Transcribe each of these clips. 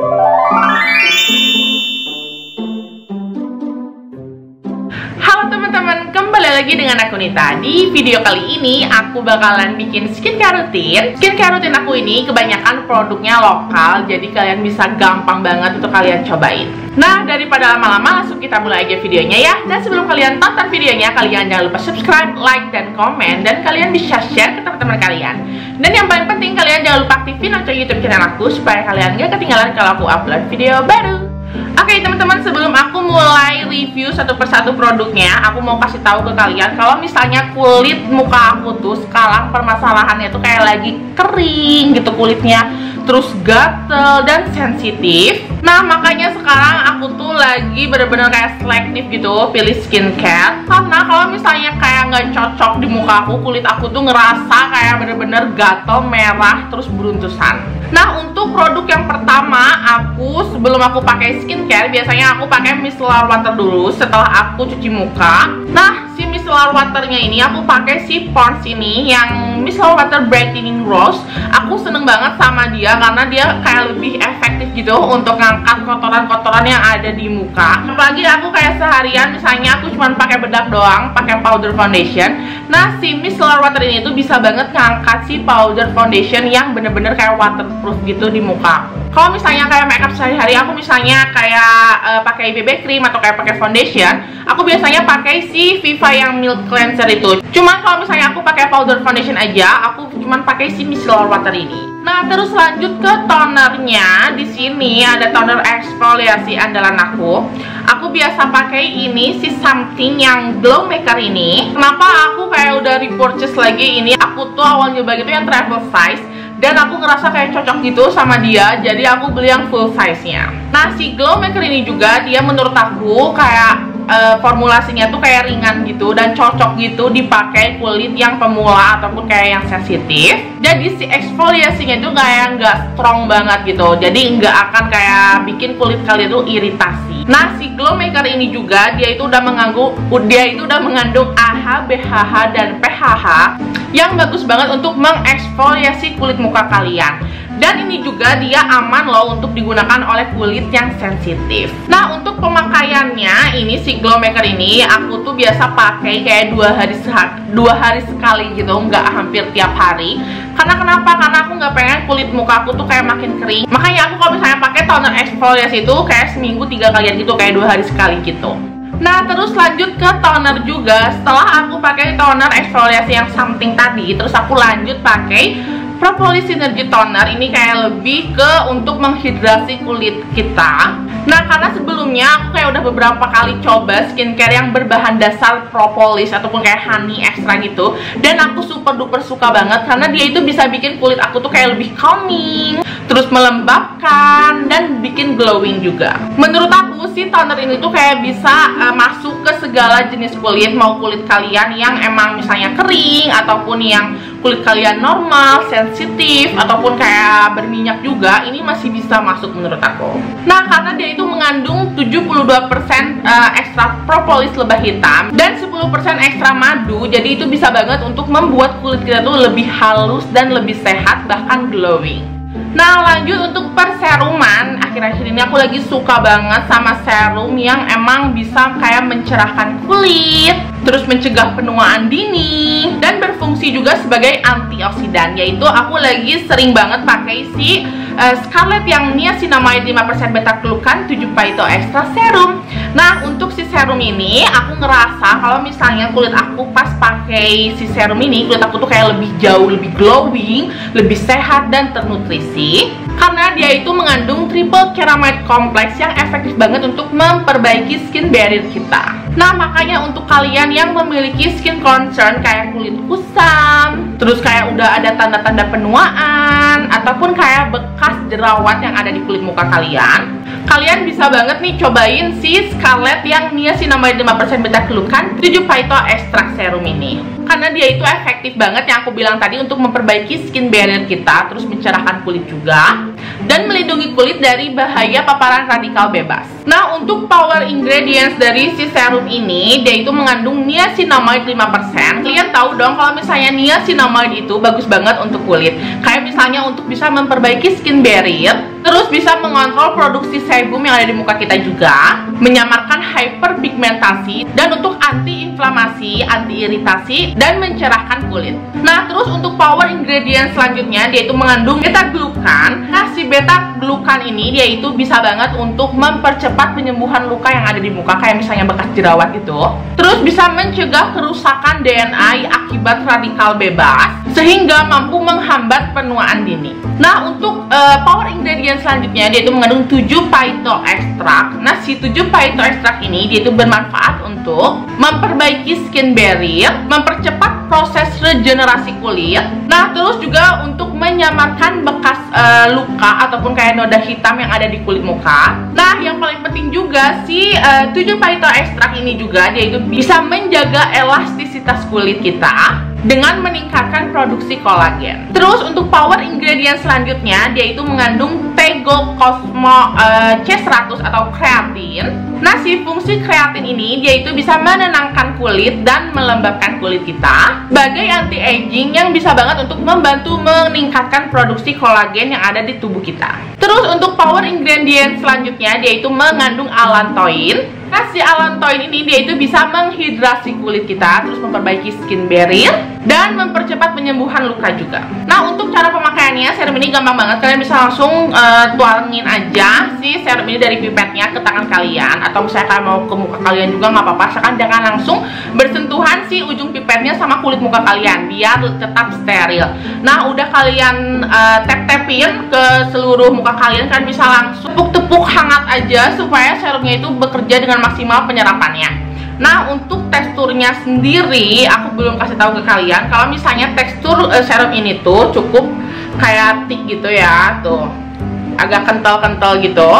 Halo teman-teman, kembali lagi dengan aku Nita. Di video kali ini aku bakalan bikin skincare rutin. Skincare rutin aku ini kebanyakan produknya lokal, jadi kalian bisa gampang banget untuk kalian cobain. Nah, daripada lama-lama, langsung kita mulai aja videonya ya. Dan sebelum kalian tonton videonya, kalian jangan lupa subscribe, like, dan komen. Dan kalian bisa share ke teman-teman kalian. Dan yang paling penting, kalian jangan lupa aktifin lonceng YouTube channel aku supaya kalian gak ketinggalan kalau aku upload video baru. Oke teman-teman, sebelum aku mulai review satu persatu produknya, aku mau kasih tahu ke kalian kalau misalnya kulit muka aku tuh sekarang permasalahannya tuh kayak lagi kering gitu kulitnya, terus gatel dan sensitif. Nah makanya sekarang aku tuh lagi bener-bener kayak selektif gitu pilih skincare, karena kalau misalnya kayak nggak cocok di muka aku, kulit aku tuh ngerasa kayak bener-bener gatel, merah, terus beruntusan. Nah untuk produk yang pertama, sebelum aku pakai skincare, biasanya aku pakai micellar water dulu setelah aku cuci muka. Nah si micellar waternya ini aku pakai si Pond's ini yang micellar water brightening rose. Aku seneng banget sama dia karena dia kayak lebih efektif gitu untuk ngangkat kotoran-kotoran yang ada di muka. Apalagi aku kayak seharian misalnya aku cuma pakai bedak doang, pakai powder foundation. Nah si micellar water ini tuh bisa banget ngangkat si powder foundation yang bener-bener kayak waterproof gitu di muka. Kalau misalnya kayak makeup sehari-hari, aku misalnya kayak pakai BB cream atau kayak pakai foundation, aku biasanya pakai si Viva yang milk cleanser itu. Cuman kalau misalnya aku pakai powder foundation aja, aku cuman pakai si micellar water ini. Nah, terus lanjut ke tonernya. Di sini ada toner eksfoliasi andalan aku. Aku biasa pakai ini si Something yang glow maker ini. Kenapa aku kayak udah repurchase lagi ini? Aku tuh awal nyoba gitu yang travel size, dan aku ngerasa kayak cocok gitu sama dia, jadi aku beli yang full size nya. Nah si glow maker ini juga dia menurut aku kayak formulasinya tuh kayak ringan gitu dan cocok gitu dipakai kulit yang pemula ataupun kayak yang sensitif. Jadi si eksfoliasinya tuh kayak nggak strong banget gitu, jadi nggak akan kayak bikin kulit kalian tuh iritasi. Nah si glow maker ini juga dia itu udah mengandung AHA, BHH, dan PHH yang bagus banget untuk mengeksfoliasi kulit muka kalian. Dan ini juga dia aman loh untuk digunakan oleh kulit yang sensitif. Nah untuk pemakaiannya ini si glow maker ini aku tuh biasa pakai kayak 2 hari sekali gitu, nggak hampir tiap hari. Karena kenapa? Karena aku nggak pengen kulit muka aku tuh kayak makin kering. Makanya aku kalau misalnya pakai toner eksfoliasi itu kayak seminggu 3 kalian gitu, kayak 2 hari sekali gitu. Nah terus lanjut ke toner juga. Setelah aku pakai toner eksfoliasi yang Something tadi, terus aku lanjut pakai Propolis Synergy Toner. Ini kayak lebih ke untuk menghidrasi kulit kita. Nah karena sebelumnya aku kayak udah beberapa kali coba skincare yang berbahan dasar propolis ataupun kayak honey extra gitu, dan aku super duper suka banget karena dia itu bisa bikin kulit aku tuh kayak lebih calming, terus melembabkan, dan bikin glowing juga. Menurut aku si toner ini tuh kayak bisa masuk ke segala jenis kulit, mau kulit kalian yang emang misalnya kering ataupun yang kulit kalian normal, sensitif, ataupun kayak berminyak juga, ini masih bisa masuk menurut aku. Nah karena dia itu mengandung 72% ekstra propolis lebah hitam dan 10% ekstra madu, jadi itu bisa banget untuk membuat kulit kita tuh lebih halus dan lebih sehat, bahkan glowing. Nah lanjut untuk perseruman, akhir-akhir ini aku lagi suka banget sama serum yang emang bisa kayak mencerahkan kulit, terus mencegah penuaan dini, dan berfungsi juga sebagai antioksidan. Yaitu aku lagi sering banget pakai si Scarlett yang niacinamide 5% beta-glucan 7 phyto extra serum. Nah untuk si serum ini aku ngerasa kalau misalnya kulit aku pas pakai si serum ini, kulit aku tuh kayak lebih jauh lebih glowing, lebih sehat dan ternutrisi, karena dia itu mengandung triple ceramide complex yang efektif banget untuk memperbaiki skin barrier kita. Nah makanya untuk kalian yang memiliki skin concern kayak kulit kusam, terus kayak udah ada tanda-tanda penuaan, ataupun kayak bekas jerawat yang ada di kulit muka kalian, kalian bisa banget nih cobain si Scarlett yang niacinamide 5% beta-glucan 7 phyto extract serum ini. Karena dia itu efektif banget yang aku bilang tadi untuk memperbaiki skin barrier kita, terus mencerahkan kulit juga, dan melindungi kulit dari bahaya paparan radikal bebas. Nah, untuk power ingredients dari si serum ini, dia itu mengandung niacinamide 5%. Kalian tahu dong kalau misalnya niacinamide itu bagus banget untuk kulit. Kayak misalnya untuk bisa memperbaiki skin barrier, terus bisa mengontrol produksi sebum yang ada di muka kita juga, menyamarkan hyperpigmentasi, dan untuk anti-inflamasi, anti-iritasi, dan mencerahkan kulit. Nah, terus untuk power ingredient selanjutnya, dia itu mengandung beta-glukan. Nah, si beta-glukan ini dia itu bisa banget untuk mempercepat penyembuhan luka yang ada di muka, kayak misalnya bekas jerawat itu. Terus bisa mencegah kerusakan DNA akibat radikal bebas, sehingga mampu menghambat penuaan dini. Nah, untuk power ingredient selanjutnya, dia itu mengandung 7 phytoextract. Nah, si 7 phytoextract ini dia itu bermanfaat untuk memperbaiki skin barrier, mempercepat proses regenerasi kulit. Nah, terus juga untuk menyamarkan bekas luka ataupun kayak noda hitam yang ada di kulit muka. Nah, yang paling penting juga si 7 phytoextract ini juga dia itu bisa menjaga elastisitas kulit kita dengan meningkatkan produksi kolagen. Terus untuk power ingredient selanjutnya, dia itu mengandung Tego Cosmo C100 atau kreatin. Nah, si fungsi kreatin ini dia itu bisa menenangkan kulit dan melembabkan kulit kita sebagai anti-aging yang bisa banget untuk membantu meningkatkan produksi kolagen yang ada di tubuh kita. Terus untuk power ingredient selanjutnya, dia itu mengandung allantoin. Nah, si allantoin ini dia itu bisa menghidrasi kulit kita, terus memperbaiki skin barrier, dan mempercepat penyembuhan luka juga. Nah, untuk cara pemakaiannya, serum ini gampang banget. Kalian bisa langsung tuangin aja si serum ini dari pipetnya ke tangan kalian, atau misalnya kalian mau ke muka kalian juga nggak apa-apa, asalkan jangan langsung bersentuhan si ujung pipetnya sama kulit muka kalian, biar tetap steril. Nah, udah kalian tap-tapin ke seluruh muka kalian, kalian bisa langsung tepuk-tepuk hangat aja supaya serumnya itu bekerja dengan maksimal penyerapannya. Nah, untuk teksturnya sendiri aku belum kasih tahu ke kalian. Kalau misalnya tekstur serum ini tuh cukup kayak thick gitu ya, tuh agak kental-kental gitu.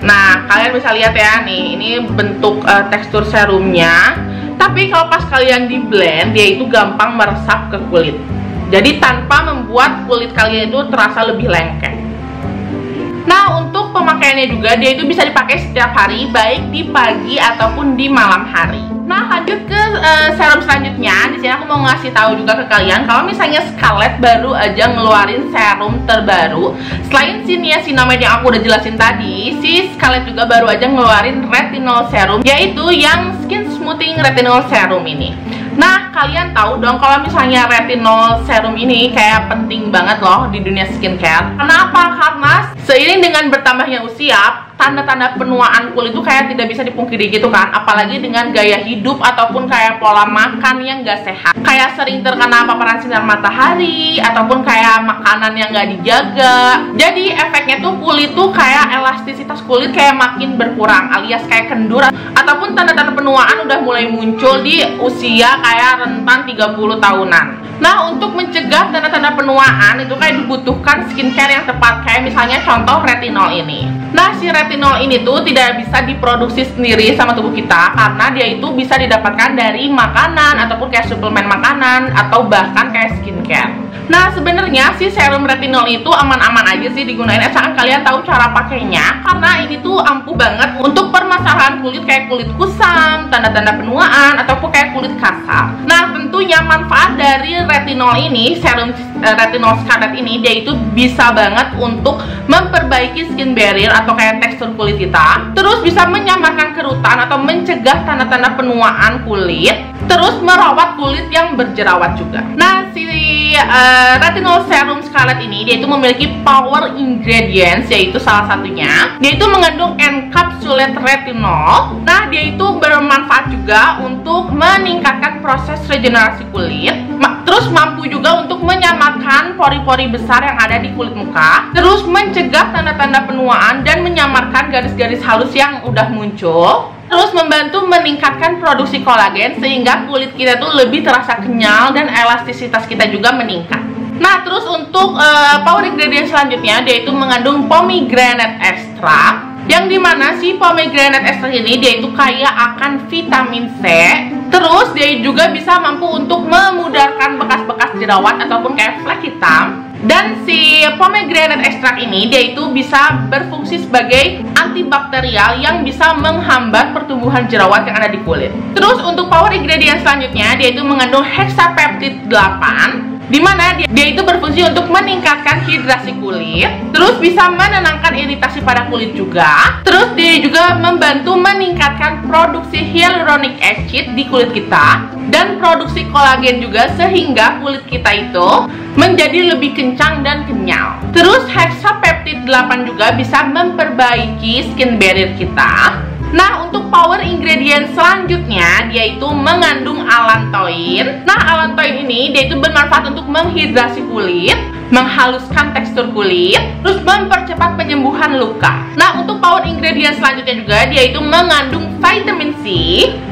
Nah, kalian bisa lihat ya nih, ini bentuk tekstur serumnya. Tapi kalau pas kalian di blend, dia itu gampang meresap ke kulit. Jadi tanpa membuat kulit kalian itu terasa lebih lengket. Nah, untuk pemakaiannya juga dia itu bisa dipakai setiap hari, baik di pagi ataupun di malam hari. Nah, lanjut ke serum selanjutnya. Di sini aku mau ngasih tahu juga ke kalian kalau misalnya Scarlett baru aja ngeluarin serum terbaru. Selain si niacinamide yang aku udah jelasin tadi, si Scarlett juga baru aja ngeluarin retinol serum, yaitu yang skin smoothing retinol serum ini. Nah, kalian tahu dong kalau misalnya retinol serum ini kayak penting banget loh di dunia skincare. Kenapa? Karena seiring dengan bertambahnya usia, tanda-tanda penuaan kulit itu kayak tidak bisa dipungkiri gitu kan. Apalagi dengan gaya hidup ataupun kayak pola makan yang gak sehat, kayak sering terkena paparan sinar matahari ataupun kayak makanan yang gak dijaga. Jadi efeknya tuh kulit tuh kayak elastisitas kulit kayak makin berkurang, alias kayak kendur, ataupun tanda-tanda penuaan udah mulai muncul di usia kayak rentan 30 tahunan. Nah, untuk mencegah tanda-tanda penuaan itu kayak dibutuhkan skincare yang tepat, kayak misalnya contoh retinol ini. Nah, si retinol ini tuh tidak bisa diproduksi sendiri sama tubuh kita, karena dia itu bisa didapatkan dari makanan ataupun kayak suplemen makanan atau bahkan kayak skincare. Nah, sebenarnya si serum retinol itu aman-aman aja sih digunain, asalkan kalian tahu cara pakainya, karena ini tuh ampuh banget untuk permasalahan kulit kayak kulit kusam, tanda-tanda penuaan ataupun kayak kulit kasar. Nah, tentunya manfaat dari retinol ini, serum retinol Scarlett ini, dia itu bisa banget untuk memperbaiki skin barrier atau kayak tekstur kulit kita, terus bisa menyamarkan kerutan atau mencegah tanda-tanda penuaan kulit, terus merawat kulit yang berjerawat juga. Nah, si retinol serum Scarlett ini dia itu memiliki power ingredients, yaitu salah satunya dia itu mengandung encapsulated retinol. Nah, dia itu bermanfaat juga untuk meningkatkan proses regenerasi kulit, terus mampu juga untuk menyamarkan pori-pori besar yang ada di kulit muka, terus mencegah tanda-tanda penuaan dan menyamarkan garis-garis halus yang udah muncul, terus membantu meningkatkan produksi kolagen sehingga kulit kita tuh lebih terasa kenyal dan elastisitas kita juga meningkat. Nah, terus untuk power ingredient selanjutnya, dia itu mengandung pomegranate extract, yang dimana si pomegranate extract ini dia itu kaya akan vitamin C. Terus dia juga bisa mampu untuk memudarkan bekas-bekas jerawat ataupun kayak flek hitam. Dan si pomegranate extract ini dia itu bisa berfungsi sebagai antibakterial yang bisa menghambat pertumbuhan jerawat yang ada di kulit. Terus untuk power ingredient selanjutnya dia itu mengandung hexapeptide 8, dimana dia itu berfungsi untuk meningkatkan hidrasi kulit, terus bisa menenangkan iritasi pada kulit juga, terus dia juga membantu meningkatkan produksi hyaluronic acid di kulit kita dan produksi kolagen juga, sehingga kulit kita itu menjadi lebih kencang dan kenyal. Terus hexapeptide 8 juga bisa memperbaiki skin barrier kita. Nah, untuk power ingredient selanjutnya dia itu mengandung allantoin. Nah, allantoin ini dia itu bermanfaat untuk menghidrasi kulit, menghaluskan tekstur kulit, terus mempercepat penyembuhan luka. Nah, untuk power ingredient selanjutnya juga dia itu mengandung vitamin C.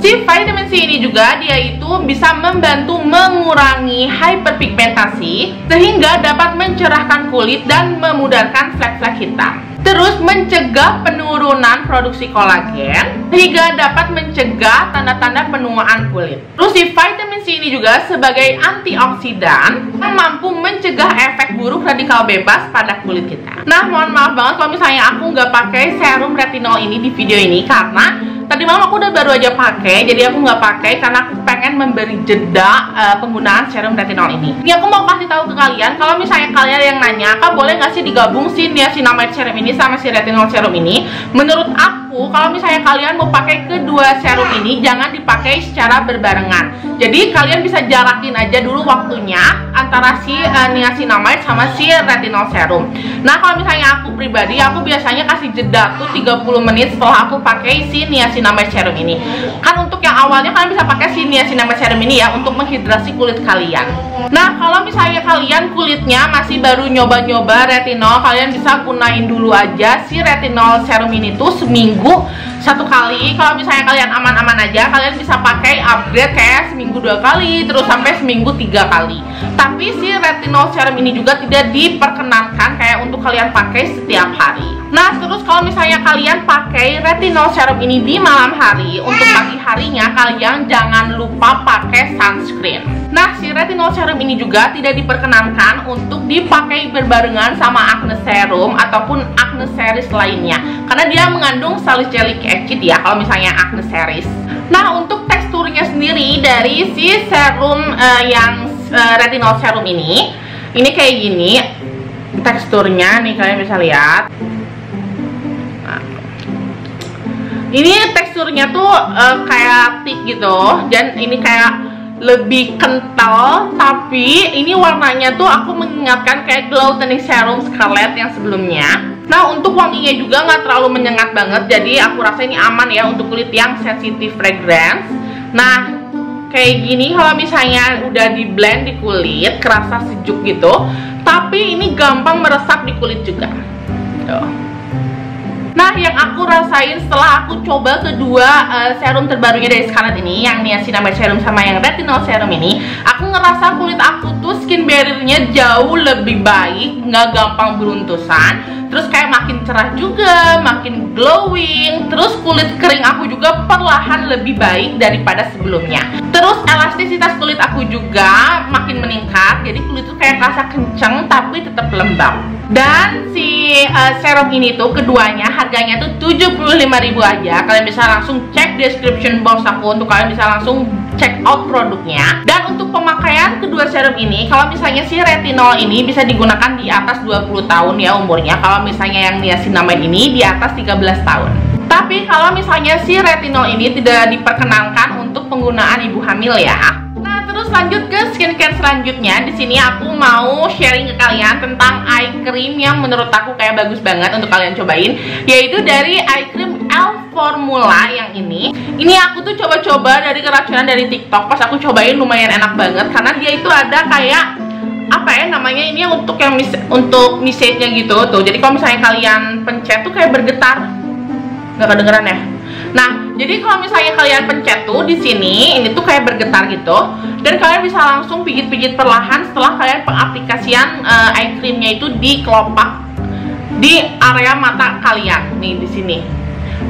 Si vitamin C ini juga dia itu bisa membantu mengurangi hyperpigmentasi sehingga dapat mencerahkan kulit dan memudarkan flek-flek hitam. Terus mencegah penurunan produksi kolagen sehingga dapat mencegah tanda-tanda penuaan kulit. Terus si vitamin C ini juga sebagai antioksidan yang mampu mencegah efek buruk radikal bebas pada kulit kita. Nah, mohon maaf banget kalau misalnya aku nggak pakai serum retinol ini di video ini, karena tadi malam aku udah baru aja pakai, jadi aku nggak pakai karena aku pengen memberi jeda penggunaan serum retinol ini. Ini aku mau kasih tahu ke kalian, kalau misalnya kalian yang nanya, Kak boleh nggak sih digabung si niacinamide serum ini sama si retinol serum ini? Menurut aku, kalau misalnya kalian mau pakai kedua serum ini, jangan dipakai secara berbarengan. Jadi kalian bisa jarakin aja dulu waktunya antara si niacinamide sama si retinol serum. Nah, kalau misalnya aku pribadi, aku biasanya kasih jeda tuh 30 menit setelah aku pakai si niacinamide serum ini. Kan untuk yang awalnya kalian bisa pakai si niacinamide serum ini ya untuk menghidrasi kulit kalian. Nah, kalau misalnya kalian kulitnya masih baru nyoba-nyoba retinol, kalian bisa gunain dulu aja si retinol serum ini tuh seminggu 1 kali. Kalau misalnya kalian aman-aman aja, kalian bisa pakai upgrade kayak seminggu 2 kali, terus sampai seminggu 3 kali. Tapi si retinol serum ini juga tidak diperkenankan kayak untuk kalian pakai setiap hari. Nah, terus kalau misalnya kalian pakai retinol serum ini di malam hari, untuk pagi harinya kalian jangan lupa pakai sunscreen. Nah, si retinol serum ini juga tidak diperkenankan untuk dipakai berbarengan sama acne serum ataupun acne series lainnya, karena dia mengandung salicylic acid ya kalau misalnya acne series. Nah, untuk teksturnya sendiri dari si serum yang retinol serum ini kayak gini teksturnya nih, kalian bisa lihat. Nah, ini teksturnya tuh kayak thick gitu, dan ini kayak lebih kental, tapi ini warnanya tuh aku mengingatkan kayak glow toning serum Scarlett yang sebelumnya. Nah, untuk wanginya juga nggak terlalu menyengat banget, jadi aku rasa ini aman ya untuk kulit yang sensitif fragrance. Nah, kayak gini kalau misalnya udah di blend di kulit, kerasa sejuk gitu, tapi ini gampang meresap di kulit juga. Tuh. Nah, yang aku rasain setelah aku coba kedua serum terbarunya dari Scarlett ini, yang niacinamide serum sama yang retinol serum ini, aku ngerasa kulit aku tuh skin barrier-nya jauh lebih baik, nggak gampang beruntusan, terus kayak makin cerah juga, makin glowing, terus kulit kering aku juga perlahan lebih baik daripada sebelumnya. Terus elastisitas kulit aku juga makin meningkat, jadi kulit tuh kayak rasa kenceng tapi tetap lembab. Dan si serum ini tuh keduanya harganya tuh 75.000 aja. Kalian bisa langsung cek description box aku untuk kalian bisa langsung check out produknya. Dan untuk pemakaian kedua serum ini, kalau misalnya si retinol ini bisa digunakan di atas 20 tahun ya umurnya. Kalau misalnya yang niacinamide ini di atas 13 tahun. Tapi kalau misalnya si retinol ini tidak diperkenankan untuk penggunaan ibu hamil ya. Terus lanjut ke skincare selanjutnya. Di sini aku mau sharing ke kalian tentang eye cream yang menurut aku kayak bagus banget untuk kalian cobain, yaitu dari eye cream Elf Formula yang ini. Ini aku tuh coba-coba dari keracunan dari TikTok. Pas aku cobain lumayan enak banget karena dia itu ada kayak apa ya namanya, ini untuk yang untuk message-nya gitu tuh. Jadi kalau misalnya kalian pencet tuh kayak bergetar. Nggak kedengeran ya? Nah, jadi kalau misalnya kalian pencet tuh di sini, ini tuh kayak bergetar gitu, dan kalian bisa langsung pijit-pijit perlahan setelah kalian pengaplikasian eye creamnya itu di kelopak di area mata kalian nih di sini.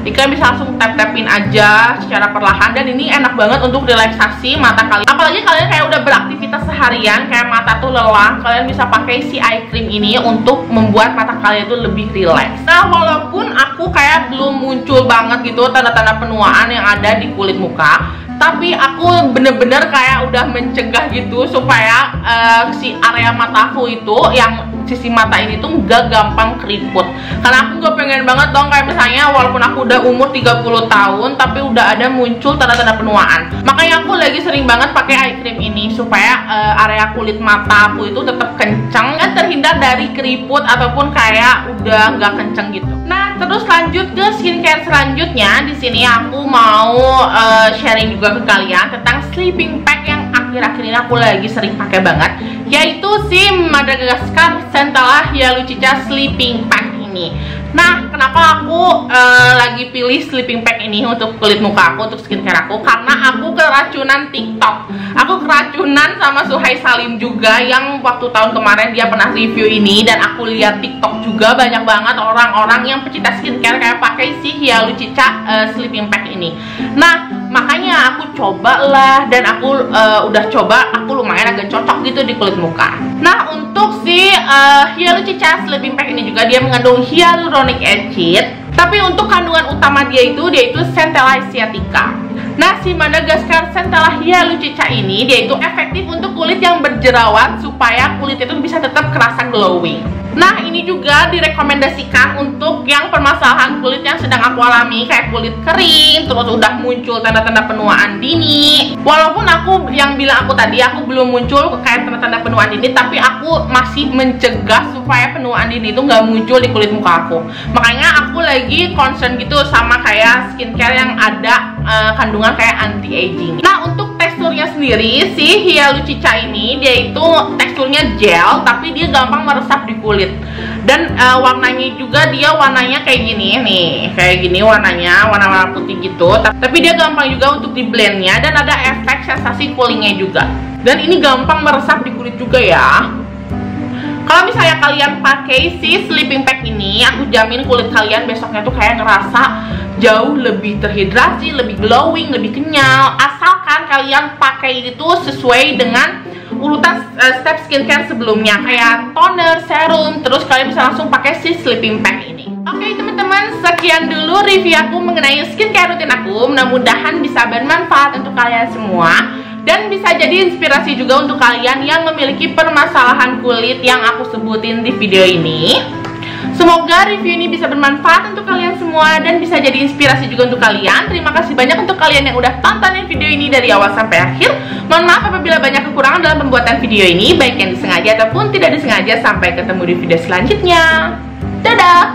Jadi kalian bisa langsung tap-tapin aja secara perlahan, dan ini enak banget untuk relaksasi mata kalian. Apalagi kalian kayak udah beraktivitas seharian, kayak mata tuh lelah, kalian bisa pakai si eye cream ini untuk membuat mata kalian tuh lebih rileks. Nah, walaupun aku kayak belum muncul banget gitu tanda-tanda penuaan yang ada di kulit muka, tapi aku bener-bener kayak udah mencegah gitu supaya si area mataku itu, yang sisi mata ini tuh gak gampang keriput. Karena aku gak pengen banget dong kayak misalnya walaupun aku udah umur 30 tahun tapi udah ada muncul tanda-tanda penuaan. Makanya aku lagi sering banget pakai eye cream ini supaya area kulit mata aku itu tetap kencang dan terhindar dari keriput ataupun kayak udah gak kencang gitu. Nah, terus lanjut ke skincare selanjutnya. Di sini aku mau sharing juga ke kalian tentang sleeping pack yang akhir-akhir ini aku lagi sering pakai banget, yaitu si Madagascar Centella Hyalucica Sleeping Pack ini. Nah, kenapa aku lagi pilih sleeping pack ini untuk kulit muka aku, untuk skincare aku? Karena aku keracunan TikTok. Aku keracunan sama Suhai Salim juga, yang waktu tahun kemarin dia pernah review ini, dan aku lihat TikTok juga banyak banget orang-orang yang pecinta skincare kayak pakai si Hyalucica sleeping pack ini. Nah, makanya aku cobalah, dan aku udah coba, aku lumayan agak cocok gitu di kulit muka. Nah, untuk si Hyalucica sleeping pack ini juga dia mengandung hyaluronic acid, tapi untuk kandungan utama dia itu Centella sciatica. Nah, si Madagascar Centella Hyalucica ini dia itu efektif untuk kulit yang berjerawat supaya kulit itu bisa tetap kerasa glowing. Nah, ini juga direkomendasikan untuk yang permasalahan kulit yang sedang aku alami, kayak kulit kering, terus udah muncul tanda-tanda penuaan dini. Walaupun aku yang bilang aku tadi, aku belum muncul kayak tanda-tanda penuaan dini, tapi aku masih mencegah supaya penuaan dini itu nggak muncul di kulit muka aku. Makanya aku lagi concern gitu sama kayak skincare yang ada kandungan kayak anti-aging. Nah, untuk teksturnya sendiri, si Hyalucica ini dia itu teksturnya gel, tapi dia gampang meresap di kulit. Dan warnanya juga dia warnanya kayak gini nih, kayak gini warnanya, warna-warna putih gitu. Tapi dia gampang juga untuk di blendnya, dan ada efek sensasi coolingnya juga. Dan ini gampang meresap di kulit juga ya. Kalau misalnya kalian pakai si sleeping pack ini, aku jamin kulit kalian besoknya tuh kayak ngerasa jauh lebih terhidrasi, lebih glowing, lebih kenyal. Asalkan kalian pakai itu sesuai dengan urutan step skincare sebelumnya, kayak toner, serum, terus kalian bisa langsung pakai si sleeping pack ini. Oke teman-teman, sekian dulu review aku mengenai skincare rutin aku. Mudah-mudahan bisa bermanfaat untuk kalian semua, dan bisa jadi inspirasi juga untuk kalian yang memiliki permasalahan kulit yang aku sebutin di video ini. Semoga review ini bisa bermanfaat untuk kalian semua dan bisa jadi inspirasi juga untuk kalian. Terima kasih banyak untuk kalian yang udah tontonin video ini dari awal sampai akhir. Mohon maaf apabila banyak kekurangan dalam pembuatan video ini, baik yang disengaja ataupun tidak disengaja. Sampai ketemu di video selanjutnya. Dadah!